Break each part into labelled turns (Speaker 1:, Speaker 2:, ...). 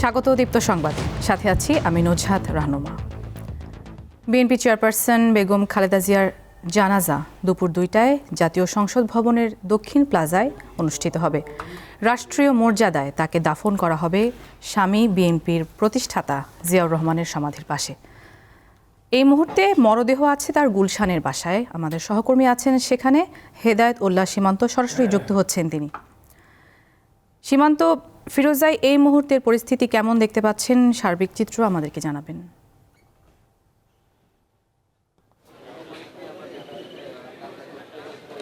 Speaker 1: স্বাগত দীপ্ত সংবাদে, সাথে আছি আমি নুজহাত রাহনুমা। বিএনপি চেয়ারপারসন বেগম খালেদা জিয়ার জানাজা দুপুর 2টায় জাতীয় সংসদ ভবনের দক্ষিণ প্লাজায় অনুষ্ঠিত হবে। রাষ্ট্রীয় মর্যাদায় তাকে দাফন করা হবে স্বামী বিএনপির প্রতিষ্ঠাতা জিয়াউর রহমানের সমাধির পাশে। এই মুহূর্তে মরদেহ আছে তার গুলশানের বাসায়। আমাদের সহকর্মী আছেন সেখানে, হেদায়েত উল্লাহ সীমান্ত সরাসরি যুক্ত হচ্ছেন তিনি। সীমান্ত, ফিরোজাই, এই মুহূর্তের পরিস্থিতি কেমন দেখতে পাচ্ছেন? সার্বিক চিত্র আমাদেরকে জানাবেন।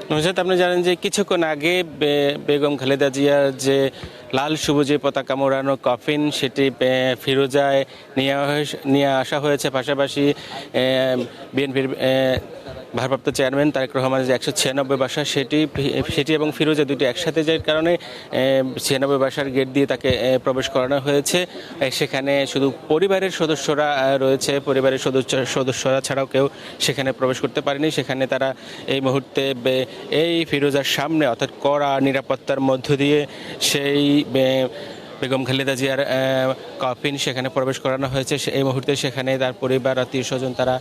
Speaker 2: নুজহাত, আপনি জানেন যে কিছুক্ষণ আগে বেগম খালেদা জিয়ার যে লাল সবুজে পতাকা মোড়ানো কফিন সেটি ফিরোজায় নিয়ে আসা হয়েছে। পাশাপাশি বিএনপির ভারপ্রাপ্ত চেয়ারম্যান তারেক রহমানের যে 196 বাসা সেটি এবং ফিরোজা দুটি একসাথে যার কারণে 96 বাসার গেট দিয়ে তাকে প্রবেশ করানো হয়েছে। সেখানে শুধু পরিবারের সদস্যরা রয়েছে, পরিবারের সদস্যরা ছাড়াও কেউ সেখানে প্রবেশ করতে পারেনি। সেখানে তারা এই মুহূর্তে এই ফিরোজার সামনে অর্থাৎ কড়া নিরাপত্তার মধ্য দিয়ে সেই বেগম খালেদা জিয়ার কফিন সেখানে প্রবেশ করানো হয়েছে। এই মুহূর্তে সেখানে তার পরিবার, আত্মীয় স্বজন তারা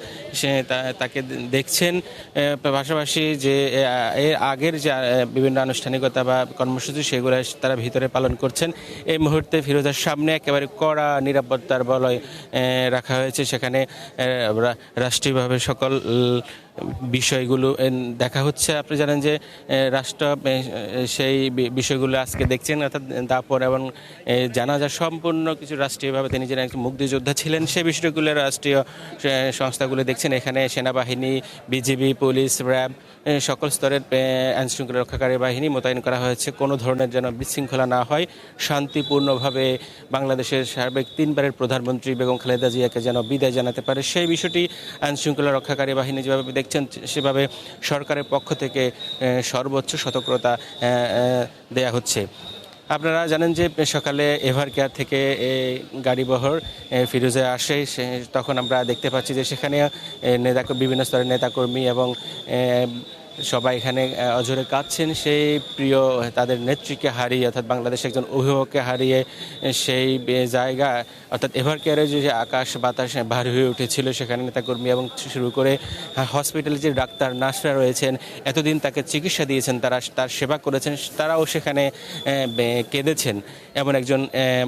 Speaker 2: তাকে দেখছেন। পাশাপাশি যে এর আগের যে বিভিন্ন আনুষ্ঠানিকতা বা কর্মসূচি সেগুলো তারা ভিতরে পালন করছেন। এই মুহূর্তে ফিরোজার সামনে একেবারে কড়া নিরাপত্তার বলয় রাখা হয়েছে। সেখানে রাষ্ট্রীয়ভাবে সকল বিষয়গুলো দেখা হচ্ছে। আপনি জানেন যে রাষ্ট্র সেই বিষয়গুলো আজকে দেখছেন, অর্থাৎ দাপন এবং জানাজা সম্পূর্ণ কিছু রাষ্ট্রীয়ভাবে তিনি যেন একজন মুক্তিযোদ্ধা ছিলেন সেই বিষয়গুলো রাষ্ট্রীয় সংস্থাগুলো দেখছেন। এখানে সেনাবাহিনী, বিজিবি, পুলিশ, র্যাব সকল স্তরের আইনশৃঙ্খলা রক্ষাকারী বাহিনী মোতায়েন করা হয়েছে। কোনো ধরনের যেন বিশৃঙ্খলা না হয়, শান্তিপূর্ণভাবে বাংলাদেশের সাবেক 3বারের প্রধানমন্ত্রী বেগম খালেদা জিয়াকে যেন বিদায় জানাতে পারে সেই বিষয়টি আইনশৃঙ্খলা রক্ষাকারী বাহিনী যেভাবে দেখছেন সেভাবে সরকারের পক্ষ থেকে সর্বোচ্চ সতর্কতা দেয়া হচ্ছে। আপনারা জানেন যে সকালে এভার কেয়ার থেকে গাড়িবহর ফিরোজা আসে, তখন আমরা দেখতে পাচ্ছি যে সেখানে বিভিন্ন স্তরের নেতাকর্মী এবং সবাই এখানে অঝরে কাঁদছেন সেই প্রিয় তাদের নেত্রীকে হারিয়ে, অর্থাৎ বাংলাদেশের একজন অভিভাবককে হারিয়ে সেই জায়গা অর্থাৎ এভার কেয়ারে যে আকাশ বাতাস ভারী হয়ে উঠেছিল। সেখানে নেতাকর্মী এবং শুরু করে হসপিটালে যে ডাক্তার নার্সরা রয়েছেন, এতদিন তাকে চিকিৎসা দিয়েছেন, তারা তার সেবা করেছেন, তারাও সেখানে কেঁদেছেন। এমন একজন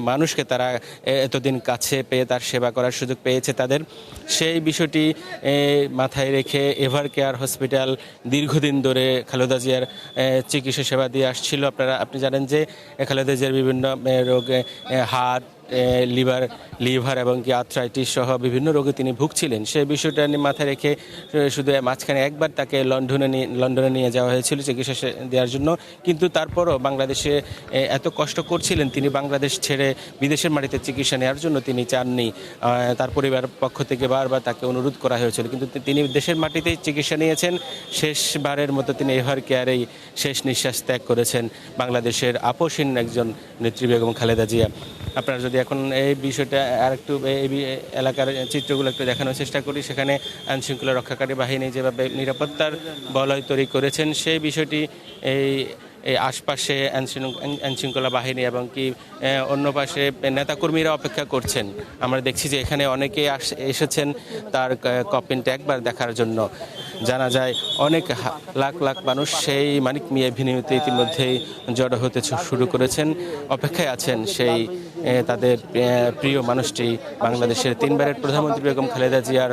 Speaker 2: মানুষকে তারা এতদিন কাছে পেয়ে তার সেবা করার সুযোগ পেয়েছে তাদের, সেই বিষয়টি মাথায় রেখে এভার কেয়ার হসপিটাল দীর্ঘদিন ধরে খালেদা জিয়ার চিকিৎসা সেবা দিয়ে আসছিল। আপনি জানেন যে খালেদা জিয়ার বিভিন্ন রোগে হার্ট, লিভার এবং কি আর্থ্রাইটিস সহ বিভিন্ন রোগে তিনি ভুগছিলেন। সেই বিষয়টা মাথায় রেখে শুধু মাঝখানে একবার তাকে লন্ডনে নিয়ে যাওয়া হয়েছিল চিকিৎসা দেওয়ার জন্য। কিন্তু তারপরও বাংলাদেশে এত কষ্ট করছিলেন তিনি, বাংলাদেশ ছেড়ে বিদেশের মাটিতে চিকিৎসা নেওয়ার জন্য তিনি চাননি। তার পরিবারের পক্ষ থেকে বারবার তাকে অনুরোধ করা হয়েছিল, কিন্তু তিনি দেশের মাটিতেই চিকিৎসা নিয়েছেন। শেষবারের মতো তিনি এভার কেয়ারেই শেষ নিঃশ্বাস ত্যাগ করেছেন বাংলাদেশের আপসহীন একজন নেত্রী বেগম খালেদা জিয়া। আপনারা যদি এখন এই বিষয়টা আর একটু এই এলাকার চিত্রগুলো একটু দেখানোর চেষ্টা করি, সেখানে আইনশৃঙ্খলা রক্ষাকারী বাহিনী যেভাবে নিরাপত্তার বলয় তৈরি করেছেন সেই বিষয়টি এই আশপাশে আইনশৃঙ্খলা বাহিনী এবং কি অন্য পাশে নেতাকর্মীরা অপেক্ষা করছেন। আমরা দেখছি যে এখানে অনেকেই এসেছেন তার কফিনটা একবার দেখার জন্য। জানা যায় অনেক লাখ লাখ মানুষ সেই মানিক মিয়া এভিনিউতে ইতিমধ্যেই জড়ো হতে শুরু করেছেন, অপেক্ষায় আছেন সেই তাদের প্রিয় মানুষটি বাংলাদেশের 3বারের প্রধানমন্ত্রী বেগম খালেদা জিয়ার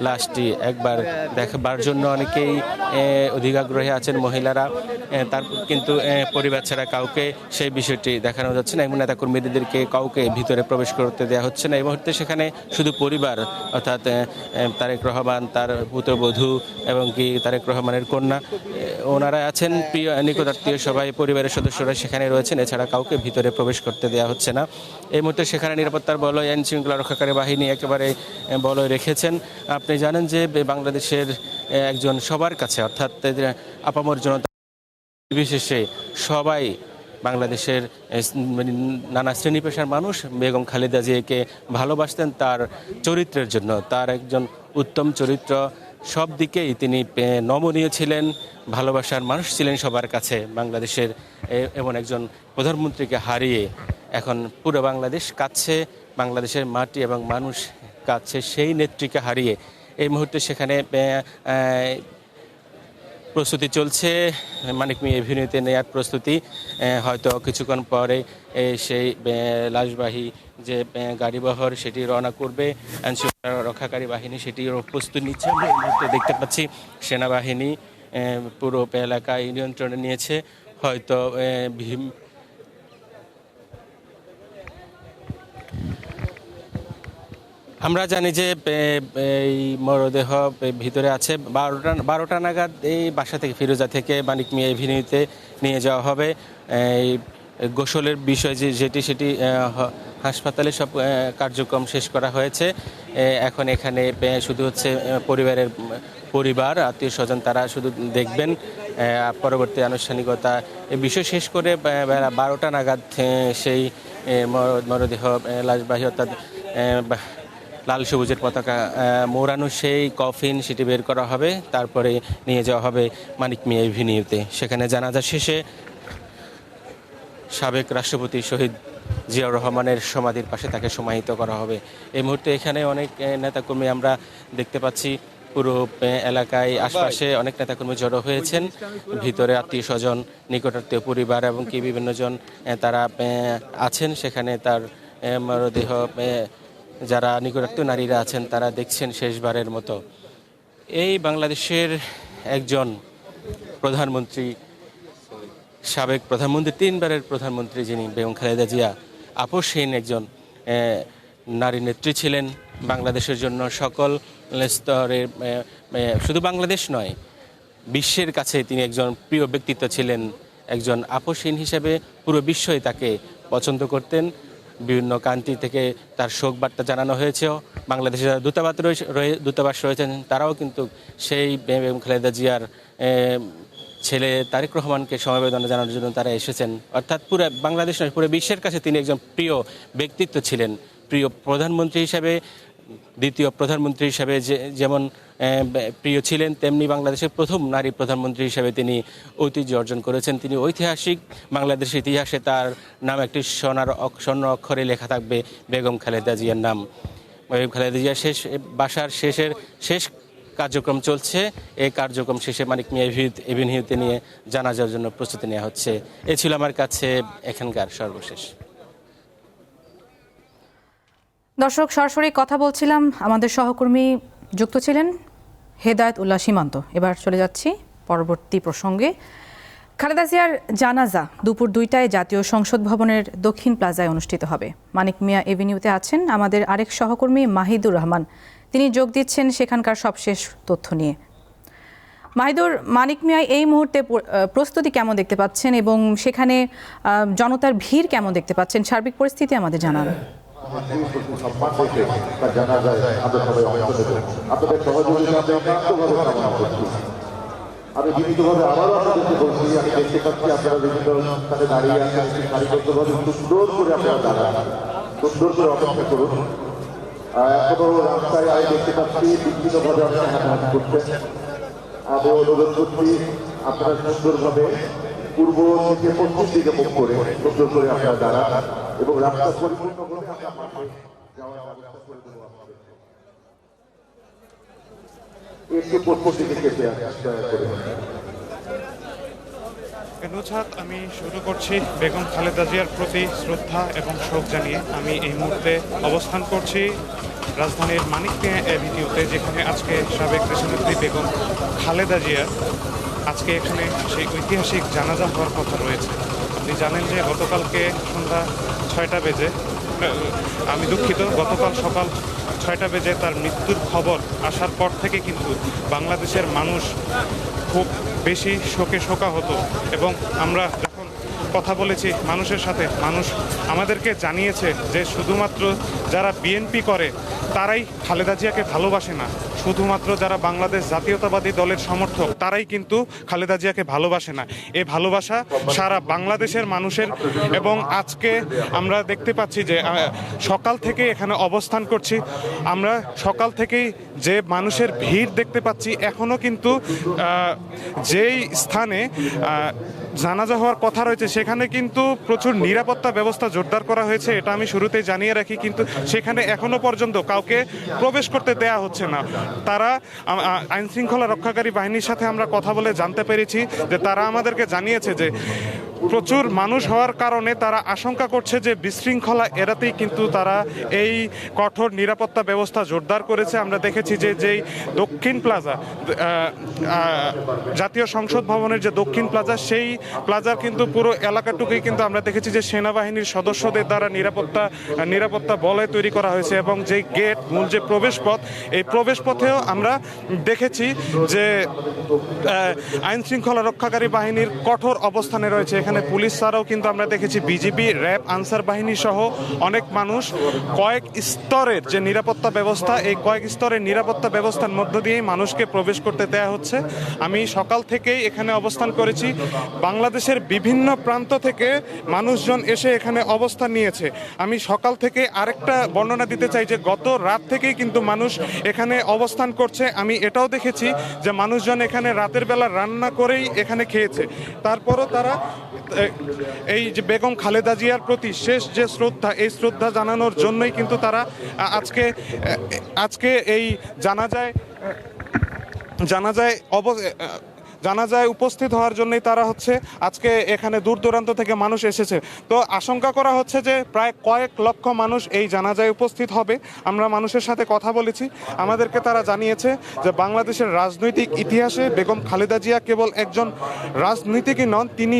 Speaker 2: লাশটি একবার দেখাবার জন্য অনেকেই অধিকাগ্রহী আছেন মহিলারা। তার কিন্তু পরিবার ছাড়া কাউকে সেই বিষয়টি দেখানো যাচ্ছে না এবং নেতাকর্মীদেরকে কাউকে ভিতরে প্রবেশ করতে দেওয়া হচ্ছে না। এই মুহূর্তে সেখানে শুধু পরিবার অর্থাৎ তারেক রহমান, তার পুত্রবধূ এবং কি তারেক রহমানের কন্যা ওনারা আছেন, প্রিয় নিকটাত্মীয় সবাই পরিবারের সদস্যরা সেখানে রয়েছেন, এছাড়া কাউকে ভিতরে প্রবেশ করতে দেওয়া হচ্ছে না। এই মুহূর্তে সেখানে নিরাপত্তার বলয় আইনশৃঙ্খলা রক্ষাকারী বাহিনী একেবারে বলয় রেখেছেন। আপনি জানেন যে বাংলাদেশের একজন সবার কাছে অর্থাৎ আপামর জনতা বিশেষে সবাই বাংলাদেশের নানা শ্রেণী পেশার মানুষ বেগম খালেদা জিয়াকে ভালোবাসতেন তার চরিত্রের জন্য। তার একজন উত্তম চরিত্র, সব দিকেই তিনি নমনীয় ছিলেন, ভালোবাসার মানুষ ছিলেন সবার কাছে। বাংলাদেশের এমন একজন প্রধানমন্ত্রীকে হারিয়ে এখন পুরো বাংলাদেশ কাঁদছে, বাংলাদেশের মাটি এবং মানুষ কাঁদছে সেই নেত্রীকে হারিয়ে। এই মুহূর্তে সেখানে প্রস্তুতি চলছে, মানিক মিয়া এভিনিউতে নেওয়ার প্রস্তুতি। হয়তো কিছুক্ষণ পরে সেই লাশবাহী যে গাড়িবহর সেটি রওনা করবে, আইনশৃঙ্খলা রক্ষাকারী বাহিনী সেটিও প্রস্তুতি নিচ্ছে। আমরা এই মুহূর্তে দেখতে পাচ্ছি সেনাবাহিনী পুরো এলাকায় নিয়ন্ত্রণে নিয়েছে। হয়তো আমরা জানি যে এই মরদেহ ভিতরে আছে। 12টা নাগাদ এই বাসা থেকে, ফিরোজা থেকে মানিক মিয়া এভিনিউতে নিয়ে যাওয়া হবে। এই গোসলের বিষয় সেটি হাসপাতালে সব কার্যক্রম শেষ করা হয়েছে। এখন এখানে শুধু হচ্ছে পরিবার আত্মীয় স্বজন তারা শুধু দেখবেন। পরবর্তী আনুষ্ঠানিকতা এই বিষয় শেষ করে বেলা 12টা নাগাদ সেই মরদেহ লাশবাহী অর্থাৎ লাল সবুজের পতাকা মোড়ানো সেই কফিন সেটি বের করা হবে, তারপরে নিয়ে যাওয়া হবে মানিক মিয়া এভিনিউতে। সেখানে জানাজা শেষে সাবেক রাষ্ট্রপতি শহীদ জিয়াউর রহমানের সমাধির পাশে তাকে সমাহিত করা হবে। এই মুহূর্তে এখানে অনেক নেতাকর্মী আমরা দেখতে পাচ্ছি, পুরো এলাকায় আশপাশে অনেক নেতাকর্মী জড়ো হয়েছেন। ভিতরে আত্মীয় স্বজন, নিকটাত্মীয় পরিবার এবং কি বিভিন্ন জন তারা আছেন সেখানে। তার মরদেহ যারা নিকটাত্মীয় নারীরা আছেন তারা দেখছেন শেষবারের মতো। এই বাংলাদেশের একজন প্রধানমন্ত্রী, সাবেক প্রধানমন্ত্রী, 3 বারের প্রধানমন্ত্রী যিনি বেগম খালেদা জিয়া, আপসহীন একজন নারী নেত্রী ছিলেন। বাংলাদেশের জন্য সকল স্তরের, শুধু বাংলাদেশ নয় বিশ্বের কাছে তিনি একজন প্রিয় ব্যক্তিত্ব ছিলেন। একজন আপসহীন হিসেবে পুরো বিশ্বই তাকে পছন্দ করতেন। বিভিন্ন কান্ট্রি থেকে তার শোক বার্তা জানানো হয়েছেও। বাংলাদেশের যারা দূতাবাস রয়েছেন তারাও কিন্তু সেই বেগম খালেদা জিয়ার ছেলে তারেক রহমানকে সমবেদনা জানানোর জন্য তারা এসেছেন। অর্থাৎ পুরো বাংলাদেশ নয়, পুরো বিশ্বের কাছে তিনি একজন প্রিয় ব্যক্তিত্ব ছিলেন। প্রিয় প্রধানমন্ত্রী হিসাবে, দ্বিতীয় প্রধানমন্ত্রী হিসাবে যেমন প্রিয় ছিলেন, তেমনি বাংলাদেশের প্রথম নারী প্রধানমন্ত্রী হিসাবে তিনি ঐতিহ্য অর্জন করেছেন। তিনি ঐতিহাসিক, বাংলাদেশের ইতিহাসে তার নাম একটি স্বর্ণ অক্ষরে লেখা থাকবে, বেগম খালেদা জিয়ার নাম। বেগম খালেদা জিয়া শেষ কার্যক্রম চলছে। এই কার্যক্রম শেষে মানিক মিয়া এভিনিউতে নিয়ে জানাজার জন্য প্রস্তুতি নেওয়া হচ্ছে। এ ছিল আমার কাছে এখানকার সর্বশেষ।
Speaker 1: দর্শক, সরাসরি কথা বলছিলাম, আমাদের সহকর্মী যুক্ত ছিলেন হেদায়েত উল্লাহ সীমান্ত। এবার চলে যাচ্ছি পরবর্তী প্রসঙ্গে। খালেদা জিয়ার জানাজা দুপুর 2টায় জাতীয় সংসদ ভবনের দক্ষিণ প্লাজায় অনুষ্ঠিত হবে। মানিক মিয়া এভিনিউতে আছেন আমাদের আরেক সহকর্মী মাহিদুর রহমান। তিনি যোগ দিচ্ছেন সেখানকার সবশেষ তথ্য নিয়ে। মাহিদুর, মানিক মিয়া এই মুহূর্তে প্রস্তুতি কেমন দেখতে পাচ্ছেন এবং সেখানে জনতার ভিড় কেমন দেখতে পাচ্ছেন? সার্বিক পরিস্থিতি আমাদের জানান।
Speaker 3: আমি বিনীতভাবে আবারও আপনাদেরকে বলছি, আমি দেখতে পাচ্ছি আপনারা বিভিন্ন স্থানে দাঁড়িয়ে আছেন, সারিবদ্ধভাবে সুন্দর করে আপনারা দাঁড়ান, সুন্দর করে অপেক্ষা করুন। এখনো রাস্তায় আমি দেখতে পাচ্ছি বিভিন্নভাবে আপনারা হাঁটাহাঁটি করছেন। আমি অনুরোধ করছি আপনারা সুন্দরভাবে পূর্ব থেকে পশ্চিম দিকে মুখ করে সুন্দর করে আপনারা দাঁড়ান এবং রাস্তা পরিপূর্ণ করে আমরা মাঠে যাওয়ার ব্যবস্থা করে দেবো আপনাদের। একটু পশ্চিম দিকে কেটে করে
Speaker 4: নুজহাত, আমি শুরু করছি বেগম খালেদা জিয়ার প্রতি শ্রদ্ধা এবং শোক জানিয়ে। আমি এই মুহূর্তে অবস্থান করছি রাজধানীর মানিক মিয়া এভিনিউতে, যেখানে আজকে সাবেক দেশনেত্রী বেগম খালেদা জিয়ার আজকে এখানে সেই ঐতিহাসিক জানাজা হওয়ার কথা রয়েছে। আপনি জানেন যে গতকালকে সন্ধ্যা 6টা বেজে, আমি দুঃখিত, গতকাল সকাল 6টা বেজে তার মৃত্যুর খবর আসার পর থেকে কিন্তু বাংলাদেশের মানুষ খুব বেশি শোকে শোকাহত। এবং আমরা যখন কথা বলেছি মানুষের সাথে, মানুষ আমাদেরকে জানিয়েছে যে শুধুমাত্র যারা বিএনপি করে তারাই খালেদা জিয়াকে ভালোবাসে না, শুধুমাত্র যারা বাংলাদেশ জাতীয়তাবাদী দলের সমর্থক তারাই কিন্তু খালেদা জিয়াকে ভালোবাসে না। এই ভালোবাসা সারা বাংলাদেশের মানুষের। এবং আজকে আমরা দেখতে পাচ্ছি যে সকাল থেকে এখানে অবস্থান করছি, আমরা সকাল থেকেই যে মানুষের ভিড় দেখতে পাচ্ছি, এখনও কিন্তু যেই স্থানে জানাজা হওয়ার কথা রয়েছে সেখানে কিন্তু প্রচুর নিরাপত্তা ব্যবস্থা জোরদার করা হয়েছে, এটা আমি শুরুতেই জানিয়ে রাখি। কিন্তু সেখানে এখনো পর্যন্ত কাউকে প্রবেশ করতে দেয়া হচ্ছে না। তারা আইন শৃঙ্খলা রক্ষাকারী বাহিনীর সাথে আমরা কথা বলে জানতে পেরেছি যে তারা আমাদেরকে জানিয়েছে যে প্রচুর মানুষ হওয়ার কারণে তারা আশঙ্কা করছে যে বিশৃঙ্খলা এড়াতেই কিন্তু তারা এই কঠোর নিরাপত্তা ব্যবস্থা জোরদার করেছে। আমরা দেখেছি যে যেই দক্ষিণ প্লাজা, জাতীয় সংসদ ভবনের যে দক্ষিণ প্লাজা, সেই প্লাজার কিন্তু পুরো এলাকাটুকুই কিন্তু আমরা দেখেছি যে সেনাবাহিনীর সদস্যদের দ্বারা নিরাপত্তা বলয় তৈরি করা হয়েছে। এবং যে গেট, মূল যে প্রবেশ পথ, এই প্রবেশ পথেও আমরা দেখেছি যে আইন শৃঙ্খলা রক্ষাকারী বাহিনীর কঠোর অবস্থানে রয়েছে। এখানে পুলিশ ছাড়াও কিন্তু আমরা দেখেছি বিজিবি, র্যাব, আনসার বাহিনী সহ অনেক মানুষ। কয়েক স্তরের যে নিরাপত্তা ব্যবস্থা, এই কয়েক স্তরের নিরাপত্তা ব্যবস্থার মধ্য দিয়েই মানুষকে প্রবেশ করতে দেয়া হচ্ছে। আমি সকাল থেকেই এখানে অবস্থান করেছি, বাংলাদেশের বিভিন্ন প্রান্ত থেকে মানুষজন এসে এখানে অবস্থান নিয়েছে। আমি সকাল থেকে আরেকটা বর্ণনা দিতে চাই যে গত রাত থেকেই কিন্তু মানুষ এখানে অবস্থান করছে। আমি এটাও দেখেছি যে মানুষজন এখানে রাতের বেলা রান্না করেই এখানে খেয়েছে। তারপরও তারা এই যে বেগম খালেদা জিয়ার প্রতি শেষ যে শ্রদ্ধা, এই শ্রদ্ধা জানানোর জন্যই কিন্তু তারা আজকে এই জানাজায় উপস্থিত হওয়ার জন্যই তারা আজকে এখানে দূর দূরান্ত থেকে মানুষ এসেছে। তো আশঙ্কা করা হচ্ছে যে প্রায় কয়েক লক্ষ মানুষ এই জানাজায় উপস্থিত হবে। আমরা মানুষের সাথে কথা বলেছি, আমাদেরকে তারা জানিয়েছে যে বাংলাদেশের রাজনৈতিক ইতিহাসে বেগম খালেদা জিয়া কেবল একজন রাজনীতিকই নন, তিনি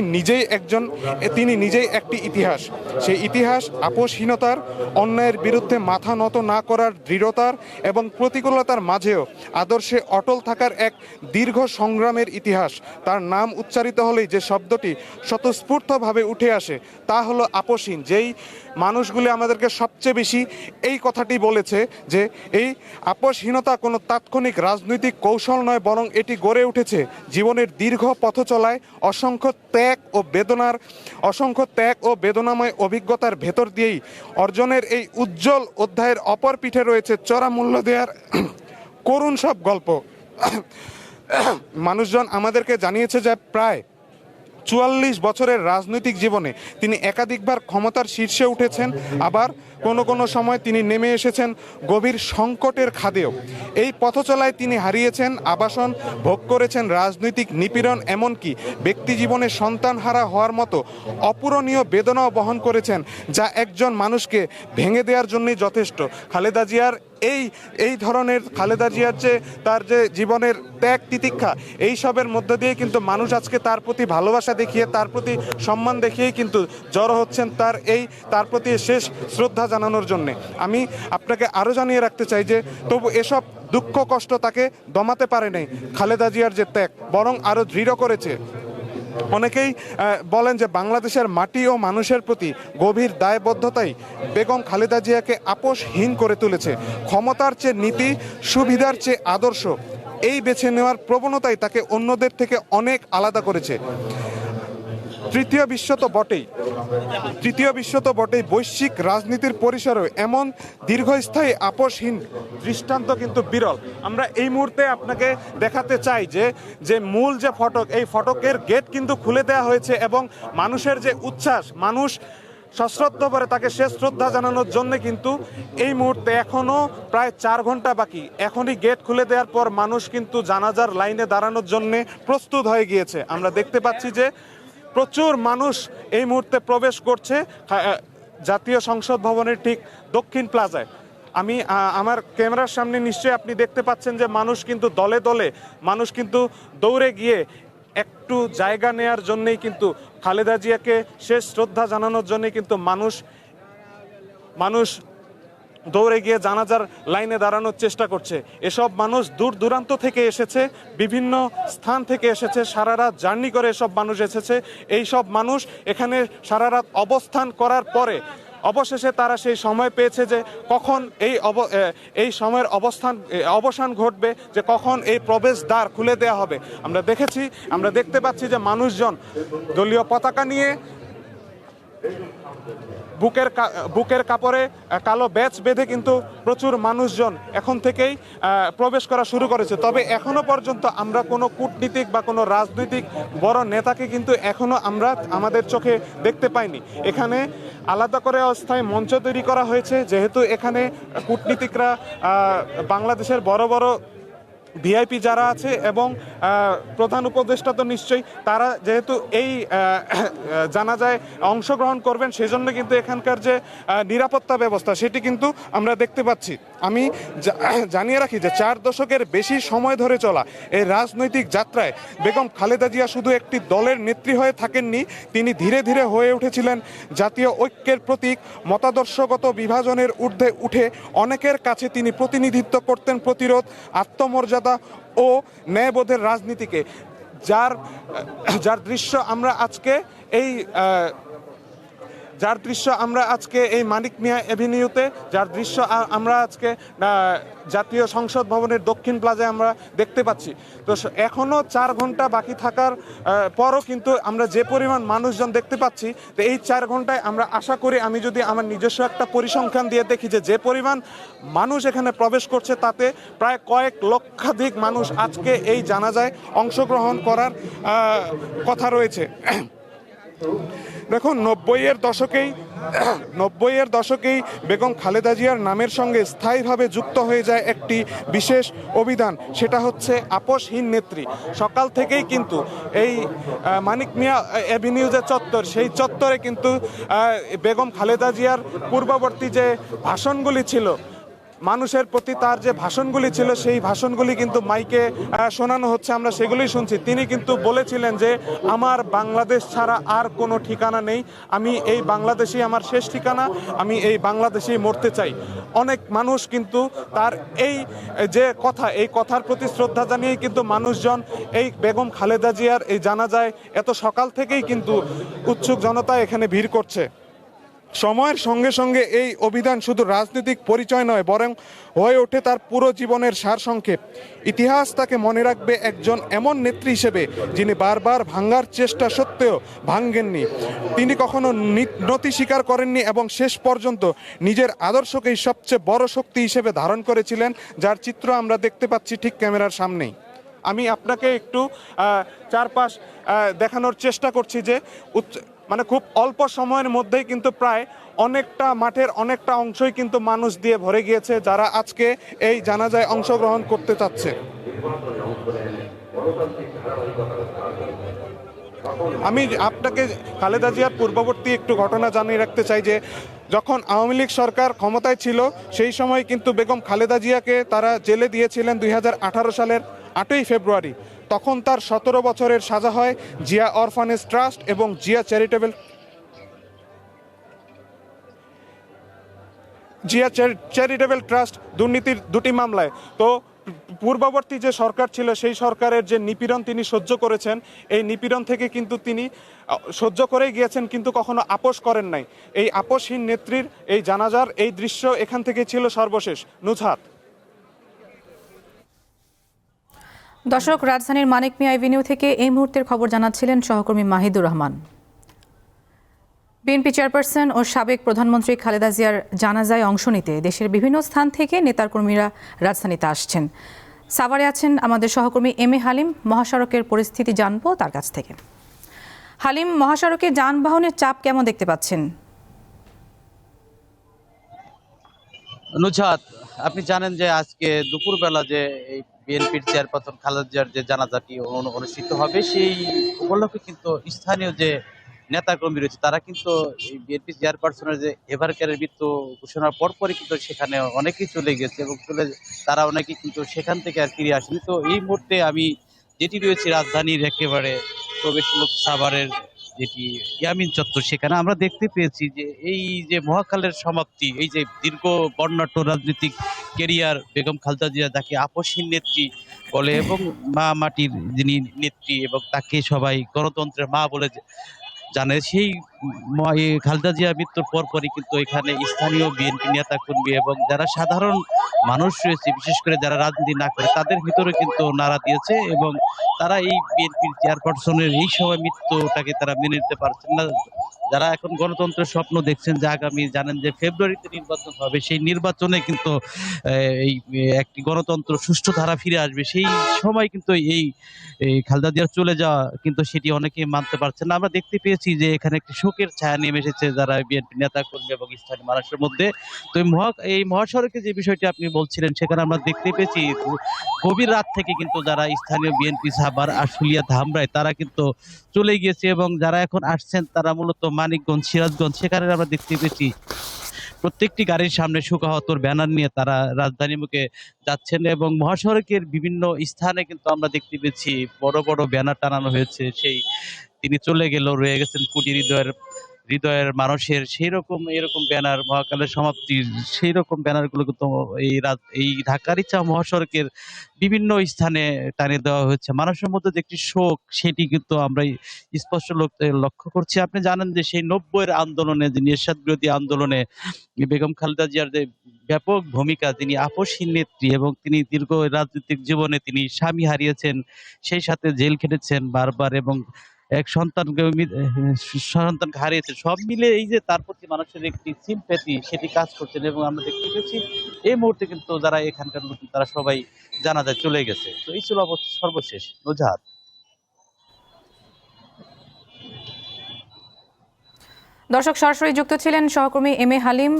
Speaker 4: নিজেই একটি ইতিহাস। সেই ইতিহাস আপোষহীনতার, অন্যায়ের বিরুদ্ধে মাথা নত না করার দৃঢ়তার এবং প্রতিকূলতার মাঝেও আদর্শে অটল থাকার এক দীর্ঘ সংগ্রামের ইতিহাস। তার নাম উচ্চারিত হলেই যে শব্দটি স্বতঃস্ফূর্তভাবে উঠে আসে তা হলো আপোষহীন। যেই মানুষগুলি আমাদেরকে সবচেয়ে বেশি এই কথাটি বলেছে যে এই আপোষহীনতা কোনো তাৎক্ষণিক রাজনৈতিক কৌশল নয়, বরং এটি গড়ে উঠেছে জীবনের দীর্ঘ পথ চলায় অসংখ্য ত্যাগ ও বেদনাময় অভিজ্ঞতার ভেতর দিয়েই অর্জনের এই উজ্জ্বল অধ্যায়ের অপর পিঠে রয়েছে চড়া মূল্য দেওয়ার করুণ সব গল্প। মানুষজন আমাদেরকে জানিয়েছে যে প্রায় ৪৪ বছরের রাজনৈতিক জীবনে তিনি একাধিকবার ক্ষমতার শীর্ষে উঠেছেন, আবার কোনো সময় তিনি নেমে এসেছেন গভীর সংকটের খাদেও। এই পথচলায় তিনি হারিয়েছেন আবাসন, ভোগ করেছেন রাজনৈতিক নিপীড়ন, এমনকি ব্যক্তি জীবনে সন্তানহারা হওয়ার মতো অপূরণীয় বেদনাও বহন করেছেন, যা একজন মানুষকে ভেঙে দেওয়ার জন্যই যথেষ্ট। খালেদা জিয়ার খালেদা জিয়ার তার যে জীবনের ত্যাগ তিতিক্ষা, এইসবের মধ্য দিয়ে কিন্তু মানুষ আজকে তার প্রতি ভালোবাসা দেখিয়ে, তার প্রতি সম্মান দেখিয়েই কিন্তু জড়ো হচ্ছেন তার প্রতি শেষ শ্রদ্ধা জানানোর জন্যে। আমি আপনাকে আরও জানিয়ে রাখতে চাই যে তবু এসব দুঃখ কষ্ট তাকে দমাতে পারে নাই খালেদা জিয়ার যে ত্যাগ, বরং আরও দৃঢ় করেছে। অনেকেই বলেন যে বাংলাদেশের মাটি ও মানুষের প্রতি গভীর দায়বদ্ধতাই বেগম খালেদা জিয়াকে আপোষহীন করে তুলেছে। ক্ষমতার চেয়ে নীতি, সুবিধার চেয়ে আদর্শ, এই বেছে নেওয়ার প্রবণতাই তাকে অন্যদের থেকে অনেক আলাদা করেছে। তৃতীয় বিশ্ব তো বটেই, বৈশ্বিক রাজনীতির পরিসরেও এমন দীর্ঘস্থায়ী আপোষহীন দৃষ্টান্ত কিন্তু বিরল। আমরা এই মুহূর্তে আপনাকে দেখাতে চাই যে মূল যে ফটক, এই ফটকের গেট কিন্তু খুলে দেওয়া হয়েছে এবং মানুষের যে উচ্ছ্বাস, মানুষ সশ্রদ্ধ করে তাকে শেষ শ্রদ্ধা জানানোর জন্য কিন্তু এই মুহূর্তে এখনও প্রায় 4 ঘন্টা বাকি। এখনই গেট খুলে দেওয়ার পর মানুষ কিন্তু জানাজার লাইনে দাঁড়ানোর জন্য প্রস্তুত হয়ে গিয়েছে। আমরা দেখতে পাচ্ছি যে প্রচুর মানুষ এই মুহূর্তে প্রবেশ করছে জাতীয় সংসদ ভবনের ঠিক দক্ষিণ প্লাজায়। আমি আমার ক্যামেরার সামনে নিশ্চয়ই আপনি দেখতে পাচ্ছেন যে মানুষ কিন্তু দলে দলে মানুষ কিন্তু দৌড়ে গিয়ে একটু জায়গা নেয়ার জন্যই কিন্তু খালেদা জিয়াকে শেষ শ্রদ্ধা জানানোর জন্যই কিন্তু মানুষ দৌড়ে গিয়ে জানাজার লাইনে দাঁড়ানোর চেষ্টা করছে। এসব মানুষ দূর দূরান্ত থেকে এসেছে, বিভিন্ন স্থান থেকে এসেছে, সারা রাত জার্নি করে এসব মানুষ এসেছে। এই সব মানুষ এখানে সারা রাত অবস্থান করার পরে অবশেষে তারা সেই সময় পেয়েছে যে কখন এই সময়ের অবসান ঘটবে, যে কখন এই প্রবেশদ্বার খুলে দেওয়া হবে। আমরা দেখতে পাচ্ছি যে মানুষজন দলীয় পতাকা নিয়ে বুকের কাপড়ে কালো ব্যাচ বেঁধে কিন্তু প্রচুর মানুষজন এখন থেকেই প্রবেশ করা শুরু করেছে। তবে এখনো পর্যন্ত আমরা কোনো কূটনীতিক বা কোনো রাজনৈতিক বড় নেতাকে কিন্তু এখনো আমরা আমাদের চোখে দেখতে পাইনি। এখানে আলাদা করে অস্থায়ী মঞ্চ তৈরি করা হয়েছে, যেহেতু এখানে কূটনীতিকরা বাংলাদেশের বড় বড় ভিআইপি যারা আছে এবং প্রধান উপদেষ্টা তো নিশ্চয়ই, তারা যেহেতু এই জানাজায় অংশগ্রহণ করবেন, সেজন্য কিন্তু এখানকার যে নিরাপত্তা ব্যবস্থা সেটি কিন্তু আমরা দেখতে পাচ্ছি। আমি জানিয়ে রাখি যে 4 দশকের বেশি সময় ধরে চলা এই রাজনৈতিক যাত্রায় বেগম খালেদা জিয়া শুধু একটি দলের নেত্রী হয়ে থাকেননি, তিনি ধীরে ধীরে হয়ে উঠেছিলেন জাতীয় ঐক্যের প্রতীক। মতাদর্শগত বিভাজনের ঊর্ধ্বে উঠে অনেকের কাছে তিনি প্রতিনিধিত্ব করতেন প্রতিরোধ, আত্মমর্যাদা ও ন্যায়বোধের রাজনীতিকে, যার দৃশ্য আমরা আজকে এই মানিক মিয়া এভিনিউতে, যার দৃশ্য আমরা আজকে জাতীয় সংসদ ভবনের দক্ষিণ প্লাজায় আমরা দেখতে পাচ্ছি। তো এখনো 4 ঘন্টা বাকি থাকার পরও কিন্তু আমরা যে পরিমাণ মানুষজন দেখতে পাচ্ছি, তো এই 4 ঘন্টায় আমরা আশা করি, আমি যদি আমার নিজস্ব একটা পরিসংখ্যান দিয়ে দেখি যে পরিমাণ মানুষ এখানে প্রবেশ করছে, তাতে প্রায় কয়েক লক্ষাধিক মানুষ আজকে এই জানাজায় অংশগ্রহণ করার কথা রয়েছে। দেখুন, 90-এর দশকেই বেগম খালেদা জিয়ার নামের সঙ্গে স্থায়ীভাবে যুক্ত হয়ে যায় একটি বিশেষ অভিধান, সেটা হচ্ছে আপোষহীন নেত্রী। সকাল থেকেই কিন্তু এই মানিক মিয়া এভিনিউ যে চত্বর, সেই চত্বরে কিন্তু বেগম খালেদা জিয়ার পূর্ববর্তী যে ভাষণগুলি ছিল, মানুষের প্রতি তার যে ভাষণগুলি ছিল, সেই ভাষণগুলি কিন্তু মাইকে শোনানো হচ্ছে, আমরা সেগুলোই শুনছি। তিনি কিন্তু বলেছিলেন যে আমার বাংলাদেশ ছাড়া আর কোনো ঠিকানা নেই, আমি এই বাংলাদেশই আমার শেষ ঠিকানা, আমি এই বাংলাদেশেই মরতে চাই। অনেক মানুষ কিন্তু তার এই যে কথা, এই কথার প্রতি শ্রদ্ধা জানিয়েই কিন্তু মানুষজন এই বেগম খালেদা জিয়ার এই জানাজায় এত সকাল থেকেই কিন্তু উৎসুক জনতা এখানে ভিড় করছে। সময়ের সঙ্গে সঙ্গে এই অভিধান শুধু রাজনৈতিক পরিচয় নয়, বরং হয়ে ওঠে তার পুরো জীবনের সারসংক্ষেপ। ইতিহাস তাকে মনে রাখবে একজন এমন নেত্রী হিসেবে যিনি বারবার ভাঙার চেষ্টা সত্ত্বেও ভাঙেননি। তিনি কখনো নতি স্বীকার করেননি এবং শেষ পর্যন্ত নিজের আদর্শকেই সবচেয়ে বড় শক্তি হিসেবে ধারণ করেছিলেন, যার চিত্র আমরা দেখতে পাচ্ছি ঠিক ক্যামেরার সামনেই। আমি আপনাকে একটু চারপাশ দেখানোর চেষ্টা করছি যে মানে খুব অল্প সময়ের মধ্যেই কিন্তু প্রায় অনেকটা মাঠের অনেকটা অংশই কিন্তু মানুষ দিয়ে ভরে গিয়েছে, যারা আজকে এই জানাজায় অংশগ্রহণ করতে চাচ্ছে। আমি আপনাকে খালেদা জিয়ার পূর্ববর্তী একটু ঘটনা জানিয়ে রাখতে চাই যে যখন আওয়ামী লীগ সরকার ক্ষমতায় ছিল, সেই সময় কিন্তু বেগম খালেদা জিয়াকে তারা জেলে দিয়েছিলেন 2018 সালের 8ই ফেব্রুয়ারি। তখন তার 17 বছরের সাজা হয় জিয়া অরফানেজ ট্রাস্ট এবং জিয়া চ্যারিটেবল ট্রাস্ট দুর্নীতির 2টি মামলায়। তো পূর্ববর্তী যে সরকার ছিল, সেই সরকারের যে নিপীড়ন তিনি সহ্য করেছেন, এই নিপীড়ন থেকে কিন্তু তিনি সহ্য করেই গিয়েছেন, কিন্তু কখনো আপোষ করেন নাই। এই আপোষহীন নেত্রীর এই জানাজার এই দৃশ্য এখান থেকে ছিল সর্বশেষ। নুজহাত।
Speaker 1: দর্শক, রাজধানীর মানিক মিয়া এভিনিউ থেকে এই মুহূর্তের খবর জানাচ্ছিলেন সহকর্মী মাহিদুর রহমান। বিএনপি চেয়ারপারসন ও সাবেক প্রধানমন্ত্রী খালেদা জিয়ার জানাজায় অংশ নিতে দেশের বিভিন্ন স্থান থেকে নেতাকর্মীরা রাজধানীতে আসছেন। সাভারে আছেন আমাদের সহকর্মী এম.এ. হালিম। মহাসড়কের পরিস্থিতি জানবো তার কাছ থেকে। হালিম, মহাসড়কে যানবাহনের চাপ কেমন দেখতে পাচ্ছেন?
Speaker 5: নুজহাত, আপনি জানেন যে আজকে দুপুরবেলা যে এই বিএনপির চেয়ারপারসন খালেদা জিয়ার যে জানাজাটি অনুষ্ঠিত হবে, সেই উপলক্ষে কিন্তু স্থানীয় যে নেতাকর্মী রয়েছে তারা কিন্তু এই বিএনপি চেয়ারপারসনের যে এভারকেয়ারের মৃত্যু ঘোষণার পরপরই কিন্তু সেখানে অনেকেই চলে গেছে এবং তারা অনেকেই কিন্তু সেখান থেকে আর ফিরে আসেনি। তো এই মুহূর্তে আমি যেটি রয়েছে রাজধানীর একেবারে প্রবেশমূলক সাভারের যেটি ইয়ামিন চত্বর, সেখানে আমরা দেখতে পেয়েছি যে এই যে মহাকালের সমাপ্তি, এই যে দীর্ঘ বর্ণাঢ্য রাজনৈতিক কেরিয়ার বেগম খালেদা জিয়া, যাকে আপোষহীন নেত্রী বলে এবং মা মাটির যিনি নেত্রী, এবং তাকে সবাই গণতন্ত্রের মা বলে জানে সেই এই খালেদা জিয়া মৃত্যুর পরপরই কিন্তু এখানে স্থানীয় বিএনপি নেতা কর্মী এবং যারা সাধারণ মানুষ রয়েছে, বিশেষ করে যারা রাজনীতি না করে, তাদের ভিতরে কিন্তু নাড়া দিয়েছে এবং তারা এই বিএনপির চেয়ারপারসনের এই সময় মৃত্যুটাকে তারা মেনে নিতে পারছেন না। যারা এখন গণতন্ত্রের স্বপ্ন দেখছেন যে আগামী জানেন যে ফেব্রুয়ারিতে নির্বাচন হবে, সেই নির্বাচনে কিন্তু এই একটি গণতন্ত্র সুষ্ঠু ধারা ফিরে আসবে, সেই সময় কিন্তু এই খালেদা জিয়ার চলে যাওয়া কিন্তু সেটি অনেকেই মানতে পারছেন না। আমরা দেখতে পেয়েছি যে এখানে একটি শোকের ছায়া নেমে এসেছে যারা বিএনপি নেতা কর্মী এবং স্থানীয় মানুষের মধ্যে। তো এই মহাসড়কে যে বিষয়টি আপনি বলছিলেন, সেখানে আমরা দেখতে পেয়েছি গভীর রাত থেকে কিন্তু যারা স্থানীয় বিএনপি সাভার, আশুলিয়া, ধামরাই তারা কিন্তু চলে গিয়েছে এবং যারা এখন আসছেন তারা মূলত মানিকগঞ্জ, সিরাজগঞ্জ, সেখানে আমরা দেখতে পেয়েছি প্রত্যেকটি গাড়ির সামনে শোকাহতর ব্যানার নিয়ে তারা রাজধানীমুখে যাচ্ছেন এবং মহাসড়কের বিভিন্ন স্থানে কিন্তু আমরা দেখতে পেয়েছি বড় বড় ব্যানার টানানো হয়েছে। সেই তিনি চলে গেল, রয়ে গেছেন কোটি হৃদয়ের মানুষের, সেই রকম এরকম ব্যানার, মহাকালের সমাপ্তির সেই রকম ব্যানারগুলো কিন্তু এই ঢাকার ইচ্ছা মহাসড়কের বিভিন্ন স্থানে টানিয়ে দেওয়া হয়েছে। মানুষের মধ্যে যে একটি শোক, সেটি কিন্তু আমরা স্পষ্ট লক্ষ্য করছি। আপনি জানেন যে সেই 90-এর আন্দোলনে, যে এরশাদ বিরোধী আন্দোলনে বেগম খালেদা জিয়ার যে ব্যাপক ভূমিকা, তিনি আপসহীন নেত্রী এবং তিনি দীর্ঘ রাজনৈতিক জীবনে তিনি স্বামী হারিয়েছেন, সেই সাথে জেল খেটেছেন বারবার এবং এক সন্তানকে হারিয়েছেন। সব মিলে এই যে তার প্রতি মানুষের একটি সিম্প্যাথি, সেটি কাজ করছেন এবং আমরা দেখতে পেয়েছি এই মুহূর্তে কিন্তু যারা এখানকার লোক তারা সবাই জানাজায় চলে গেছে। তো এই ছিল সর্বশেষ। নুজহাত।
Speaker 1: দর্শক, সরাসরি যুক্ত ছিলেন সহকর্মী এম এ হালিম।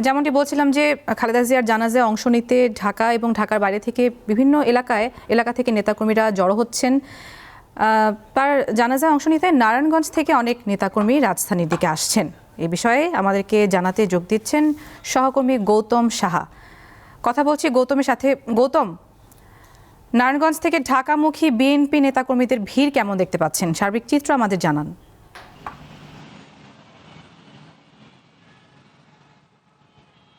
Speaker 1: যেমনটি বলছিলাম যে খালেদা জিয়ার জানাজায় অংশ নিতে ঢাকা এবং ঢাকার বাইরে থেকে বিভিন্ন এলাকা থেকে নেতাকর্মীরা জড়ো হচ্ছেন। তার জানাজায় অংশ নিতে নারায়ণগঞ্জ থেকে অনেক নেতাকর্মী রাজধানীর দিকে আসছেন। এ বিষয়ে আমাদেরকে জানাতে যোগ দিচ্ছেন সহকর্মী গৌতম সাহা। কথা বলছি গৌতমের সাথে। গৌতম, নারায়ণগঞ্জ থেকে ঢাকামুখী বিএনপি নেতাকর্মীদের ভিড় কেমন দেখতে পাচ্ছেন? সার্বিক চিত্র আমাদের জানান।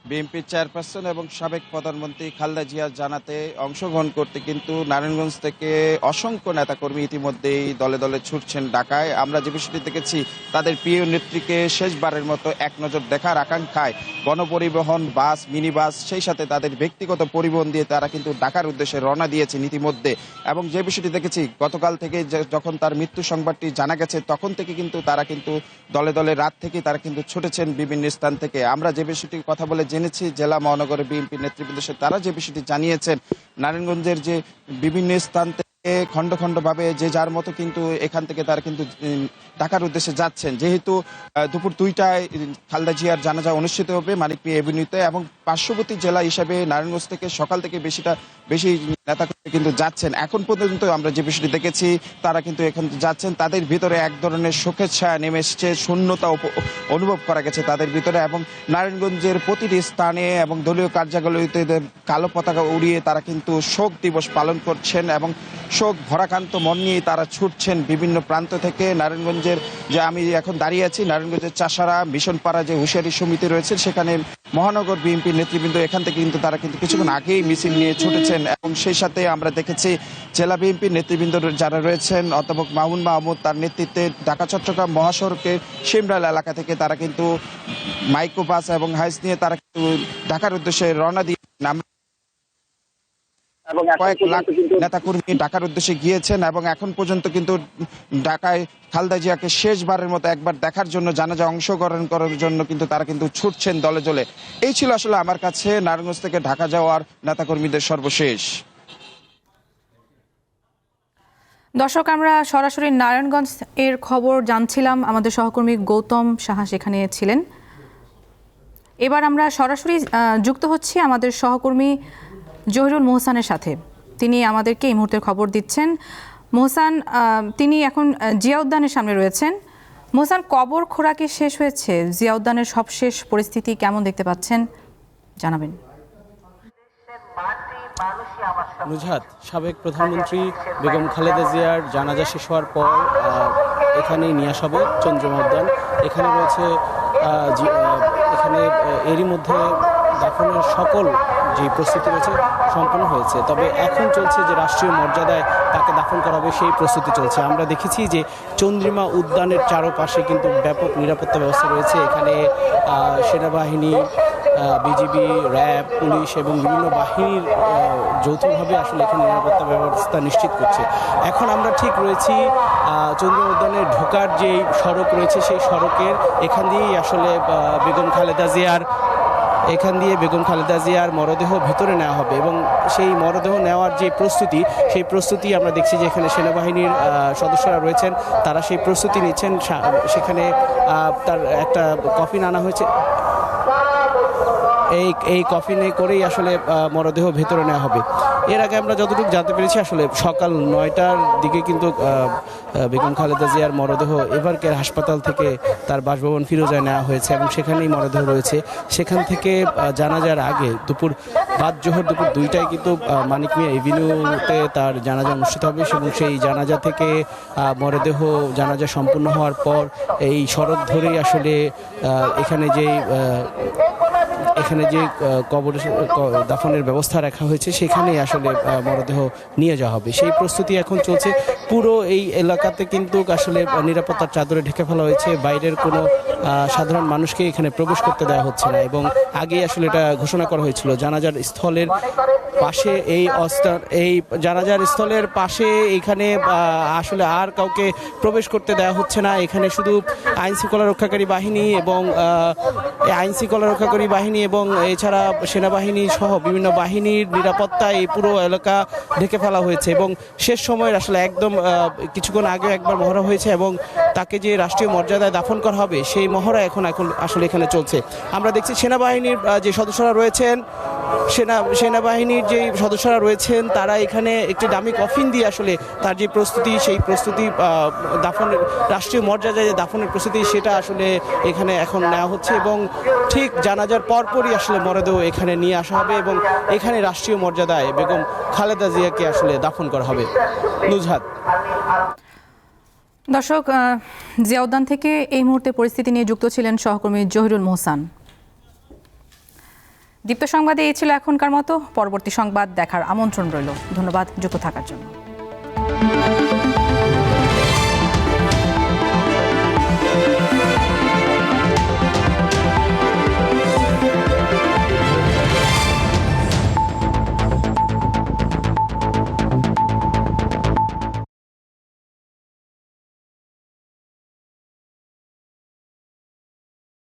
Speaker 6: বিএনপির চেয়ারপারসন এবং সাবেক প্রধানমন্ত্রী খালেদা জিয়ার জানাতে অংশগ্রহণ করতে কিন্তু নারায়ণগঞ্জ থেকে অসংখ্য নেতাকর্মী ইতিমধ্যেই দলে দলে ছুটছেন ঢাকায়। আমরা যে বিষয়টি দেখেছি, তাদের প্রিয় নেত্রীকে শেষবারের মতো এক নজর দেখার আকাঙ্ক্ষায় গণপরিবহন, বাস, মিনি বাস, সেই সাথে তাদের ব্যক্তিগত পরিবহন দিয়ে তারা কিন্তু ঢাকার উদ্দেশ্যে রওনা দিয়েছেন ইতিমধ্যে। এবং যে বিষয়টি দেখেছি, গতকাল থেকে যখন তার মৃত্যু সংবাদটি জানা গেছে, তখন থেকে কিন্তু তারা কিন্তু দলে দলে রাত থেকে তারা কিন্তু ছুটেছেন বিভিন্ন স্থান থেকে। আমরা যে বিষয়টি কথা বলে জেনেছি, জেলা মহানগরের বিএনপি নেতৃবৃন্দ তারা যে বিষয়টি জানিয়েছেন, নারায়ণগঞ্জের যে বিভিন্ন স্থান থেকে খণ্ড খণ্ড ভাবে যে যার মতো কিন্তু এখান থেকে তারা কিন্তু ঢাকার উদ্দেশ্যে যাচ্ছেন। যেহেতু দুপুর 2টায় খালেদা জিয়ার জানাজা অনুষ্ঠিত হবে মানিক মিয়া এভিনিউতে এবং পার্শ্ববর্তী জেলা হিসাবে নারায়ণগঞ্জ থেকে সকাল থেকে বেশি নেতা কিন্তু যাচ্ছেন। এখন পর্যন্ত আমরা যে বিষয়টি দেখেছি, তারা কিন্তু এখন যাচ্ছেন। তাদের ভিতরে এক ধরনের শোকের ছায়া নেমে এসছে, শূন্যতা অনুভব করা গেছে তাদের ভিতরে। এবং নারায়ণগঞ্জের প্রতিটি স্থানে এবং দলীয় কার্যালয়তে কালো পতাকা উড়িয়ে তারা কিন্তু শোক দিবস পালন করছেন এবং শোক ভরাকান্ত মন নিয়ে তারা ছুটছেন বিভিন্ন প্রান্ত থেকে। নারায়ণগঞ্জের যে আমি এখন দাঁড়িয়ে আছি, নারায়ণগঞ্জের চাষারা মিশনপাড়া যে হুঁশিয়ারি সমিতি রয়েছে, সেখানে মহানগর বিএনপি নেতৃবৃন্দ এখান থেকে কিন্তু তারা কিন্তু কিছুক্ষণ আগেই মিছিল নিয়ে ছুটেছেন। এবং সেই সাথে আমরা দেখেছি জেলা বিএনপি নেতৃবৃন্দ যারা রয়েছেন, অধ্যাপক মামুন মাহমুদ, তার নেতৃত্বে ঢাকা চট্টগ্রাম মহাসড়কের শিমরাল এলাকা থেকে তারা কিন্তু মাইক্রো বাস এবং হাইস নিয়ে তারা কিন্তু ঢাকার উদ্দেশ্যে রওনা দিয়ে কয়েক লাখ নেতাকর্মী ঢাকার উদ্দেশ্যে গিয়েছেন এবং এখন পর্যন্ত কিন্তু ঢাকায় খালেদা জিয়াকে শেষবারের মতো একবার দেখার জন্য, জানাজা অংশগ্রহণ করার জন্য কিন্তু তারা কিন্তু ছুটছেন দলে দলে। এই ছিল আসলে আমার কাছে নারায়ণগঞ্জ থেকে ঢাকা যাওয়ার নেতাকর্মীদের সর্বশেষ।
Speaker 1: দর্শক, আমরা সরাসরি নারায়ণগঞ্জ এর খবর জানছিলাম, আমাদের সহকর্মী গৌতম সাহা সেখানে ছিলেন। এবার আমরা সরাসরি যুক্ত হচ্ছি আমাদের সহকর্মী জহিরুল মোহসানের সাথে। তিনি আমাদেরকে এই মুহূর্তের খবর দিচ্ছেন। মোহসান, তিনি এখন জিয়া উদ্যানের সামনে রয়েছেন। মোহসান, কবর খোরাকি শেষ হয়েছে, জিয়া উদ্যানের সবশেষ পরিস্থিতি কেমন দেখতে পাচ্ছেন জানাবেন।
Speaker 7: নুজহাত, সাবেক প্রধানমন্ত্রী বেগম খালেদা জিয়ার জানাজা শেষ হওয়ার পর এখানে নিয়ে আসা হবে চন্দ্রিমা উদ্যান। এখানে রয়েছে এখানে এরই মধ্যে দাফনের সকল যে প্রস্তুতি রয়েছে সম্পন্ন হয়েছে, তবে এখন চলছে যে রাষ্ট্রীয় মর্যাদায় তাকে দাফন করা হবে সেই প্রস্তুতি চলছে। আমরা দেখেছি যে চন্দ্রিমা উদ্যানের চারপাশে কিন্তু ব্যাপক নিরাপত্তা ব্যবস্থা রয়েছে। এখানে সেনাবাহিনী, বিজিবি, র্যাব, পুলিশ এবং বিভিন্ন বাহিনীর যৌথভাবে আসলে এখানে নিরাপত্তা ব্যবস্থা নিশ্চিত করছে। এখন আমরা ঠিক রয়েছি চন্দ্রিমা উদ্যানে ঢোকার যে সড়ক রয়েছে সেই সড়কের এখান দিয়েই আসলে বেগম খালেদা জিয়ার মরদেহ ভিতরে নেওয়া হবে এবং সেই মরদেহ নেওয়ার যে প্রস্তুতি, সেই প্রস্তুতি আমরা দেখছি যে এখানে সেনাবাহিনীর সদস্যরা রয়েছেন, তারা সেই প্রস্তুতি নিচ্ছেন। সেখানে তার একটা কফিন আনা হয়েছে, এই কফিনে করেই আসলে মরদেহ ভেতরে নেওয়া হবে। এর আগে আমরা যতটুকু জানতে পেরেছি আসলে সকাল 9টার দিকে কিন্তু বেগম খালেদা জিয়ার মরদেহ এভারকেয়ার হাসপাতাল থেকে তার বাসভবন ফিরোজায় নেওয়া হয়েছে এবং সেখানেই মরদেহ রয়েছে। সেখান থেকে জানাজার আগে দুপুর 2টায় কিন্তু মানিক মিয়া এভিনিউতে তার জানাজা অনুষ্ঠিত হবে এবং সেই জানাজা থেকে জানাজা সম্পূর্ণ হওয়ার পর এই সড়ক ধরেই আসলে এখানে যে কবর দাফনের ব্যবস্থা রাখা হয়েছে সেখানেই আসলে মরদেহ নিয়ে যাওয়া হবে। সেই প্রস্তুতি এখন চলছে। পুরো এই এলাকাতে কিন্তু আসলে নিরাপত্তার চাদরে ঢেকে ফেলা হয়েছে। বাইরের কোনো সাধারণ মানুষকে এখানে প্রবেশ করতে দেওয়া হচ্ছে না এবং আগেই আসলে এটা ঘোষণা করা হয়েছিল। জানাজার স্থলের পাশে এখানে আসলে আর কাউকে প্রবেশ করতে দেওয়া হচ্ছে না। এখানে শুধু আইন শৃঙ্খলা রক্ষাকারী বাহিনী এবং এছাড়া সেনাবাহিনী সহ বিভিন্ন বাহিনীর নিরাপত্তায় এই পুরো এলাকা ঢেকে ফেলা হয়েছে এবং শেষ সময়ের আসলে একদম কিছুক্ষণ আগে একবার মহড়া হয়েছে এবং তাকে যে রাষ্ট্রীয় মর্যাদায় দাফন করা হবে সেই মহড়া এখন আসলে এখানে চলছে। আমরা দেখছি সেনাবাহিনীর যে সদস্যরা রয়েছেন তারা এখানে একটি দামি কফিন দিয়ে আসলে তার যে প্রস্তুতি, সেই প্রস্তুতি দাফনের রাষ্ট্রীয় মর্যাদায় যে দাফনের প্রস্তুতি সেটা আসলে এখানে এখন নেওয়া হচ্ছে এবং ঠিক জানাজার পরপরই আসলে মরদেহ এখানে নিয়ে আসা হবে এবং এখানে রাষ্ট্রীয় মর্যাদায় বেগম খালেদা জিয়াকে আসলে দাফন করা হবে। নুজহাত।
Speaker 1: দর্শক, জিয়া উদ্যান থেকে এই মুহূর্তে পরিস্থিতি নিয়ে যুক্ত ছিলেন সহকর্মী জহিরুল মোহসান। দীপ্ত সংবাদে এই ছিল এখনকার মতো। পরবর্তী সংবাদ দেখার আমন্ত্রণ রইল। ধন্যবাদ যুক্ত থাকার জন্য।